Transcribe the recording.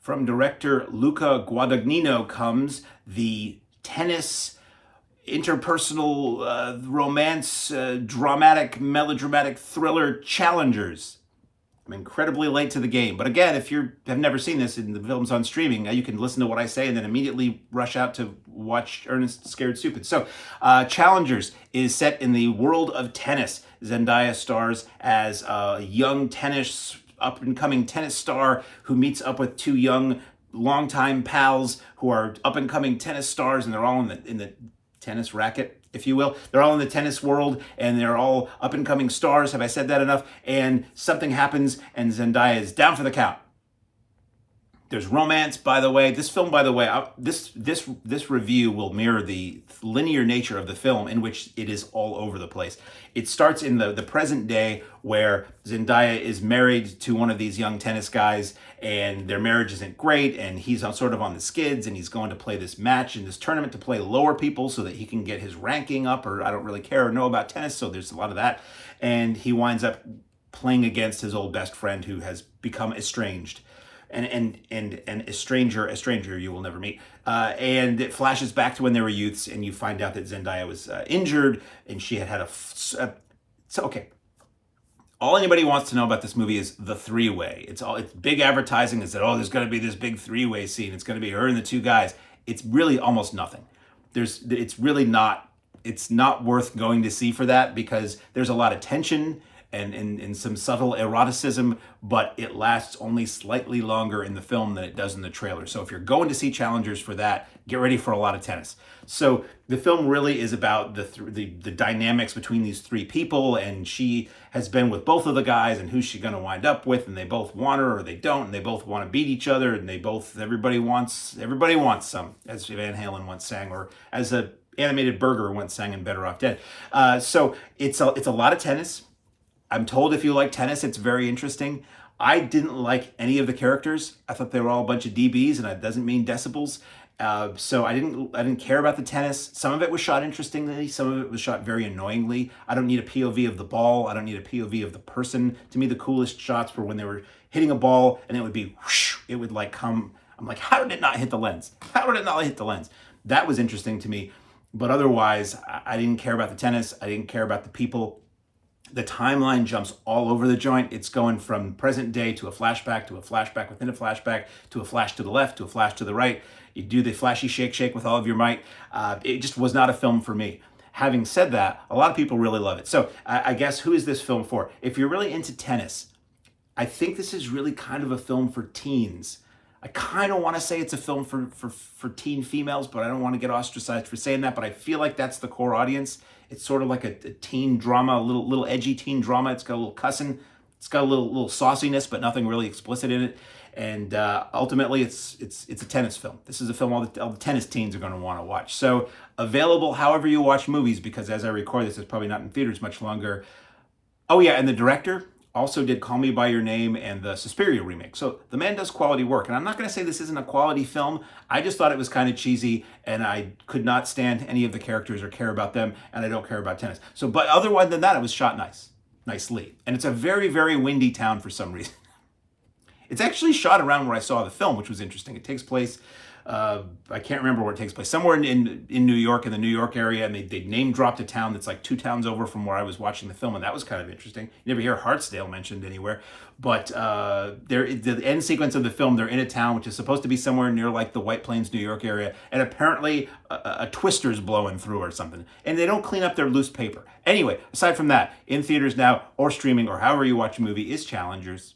From director Luca Guadagnino comes the tennis, interpersonal, romance, dramatic, melodramatic thriller Challengers. I'm incredibly late to the game. But again, if you have never seen this and the film's on streaming, you can listen to what I say and then immediately rush out to watch Ernest Scared Stupid. So, Challengers is set in the world of tennis. Zendaya stars as a young up-and-coming tennis star who meets up with two young, longtime pals who are up-and-coming tennis stars, and they're all in the tennis racket, if you will. They're all in the tennis world, and they're all up-and-coming stars. Have I said that enough? And something happens, and Zendaya is down for the count. There's romance, by the way. This film, by the way, this review will mirror the linear nature of the film, in which it is all over the place. It starts in the present day, where Zendaya is married to one of these young tennis guys, and their marriage isn't great, and he's sort of on the skids, and he's going to play this match in this tournament to play lower people so that he can get his ranking up, or I don't really care or know about tennis, so there's a lot of that. And he winds up playing against his old best friend who has become estranged. And a stranger you will never meet. And it flashes back to when they were youths, and you find out that Zendaya was injured, and she had so okay. All anybody wants to know about this movie is the three-way. It's big advertising is that, oh, there's going to be this big three-way scene. It's going to be her and the two guys. It's really almost nothing. It's not worth going to see for that, because there's a lot of tension and some subtle eroticism, but it lasts only slightly longer in the film than it does in the trailer. So if you're going to see Challengers for that, get ready for a lot of tennis. So the film really is about the dynamics between these three people, and she has been with both of the guys, and who's she going to wind up with, and they both want her or they don't, and they both want to beat each other, and everybody wants some, as Van Halen once sang, or as a animated burger once sang in Better Off Dead. So it's a lot of tennis. I'm told if you like tennis, it's very interesting. I didn't like any of the characters. I thought they were all a bunch of DBs, and that doesn't mean decibels. So I didn't care about the tennis. Some of it was shot interestingly. Some of it was shot very annoyingly. I don't need a POV of the ball. I don't need a POV of the person. To me, the coolest shots were when they were hitting a ball, and it would be whoosh, it would like come. I'm like, how did it not hit the lens? How did it not hit the lens? That was interesting to me. But otherwise, I didn't care about the tennis. I didn't care about the people. The timeline jumps all over the joint. It's going from present day to a flashback within a flashback to a flash to the left to a flash to the right. You do the flashy shake with all of your might. It just was not a film for me. Having said that, a lot of people really love it. So I guess, who is this film for? If you're really into tennis, I think this is really kind of a film for teens. I kind of want to say it's a film for teen females, but I don't want to get ostracized for saying that, but I feel like that's the core audience. It's sort of like a teen drama, a little edgy teen drama. It's got a little cussing. It's got a little sauciness, but nothing really explicit in it. And ultimately, it's a tennis film. This is a film all the tennis teens are going to want to watch. So available however you watch movies, because as I record this, it's probably not in theaters much longer. Oh yeah, and the director also did Call Me By Your Name and the Suspiria remake. So the man does quality work. And I'm not going to say this isn't a quality film. I just thought it was kind of cheesy, and I could not stand any of the characters or care about them, and I don't care about tennis. So, but otherwise than that, it was shot nicely. And it's a very, very windy town for some reason. It's actually shot around where I saw the film, which was interesting. It takes place, I can't remember where it takes place, somewhere in New York, in the New York area, and they name dropped a town that's like 2 towns over from where I was watching the film, and that was kind of interesting. You never hear Hartsdale mentioned anywhere, but the end sequence of the film, they're in a town which is supposed to be somewhere near like the White Plains, New York area, and apparently a twister's blowing through or something, and they don't clean up their loose paper. Anyway, aside from that, in theaters now, or streaming, or however you watch a movie, is Challengers.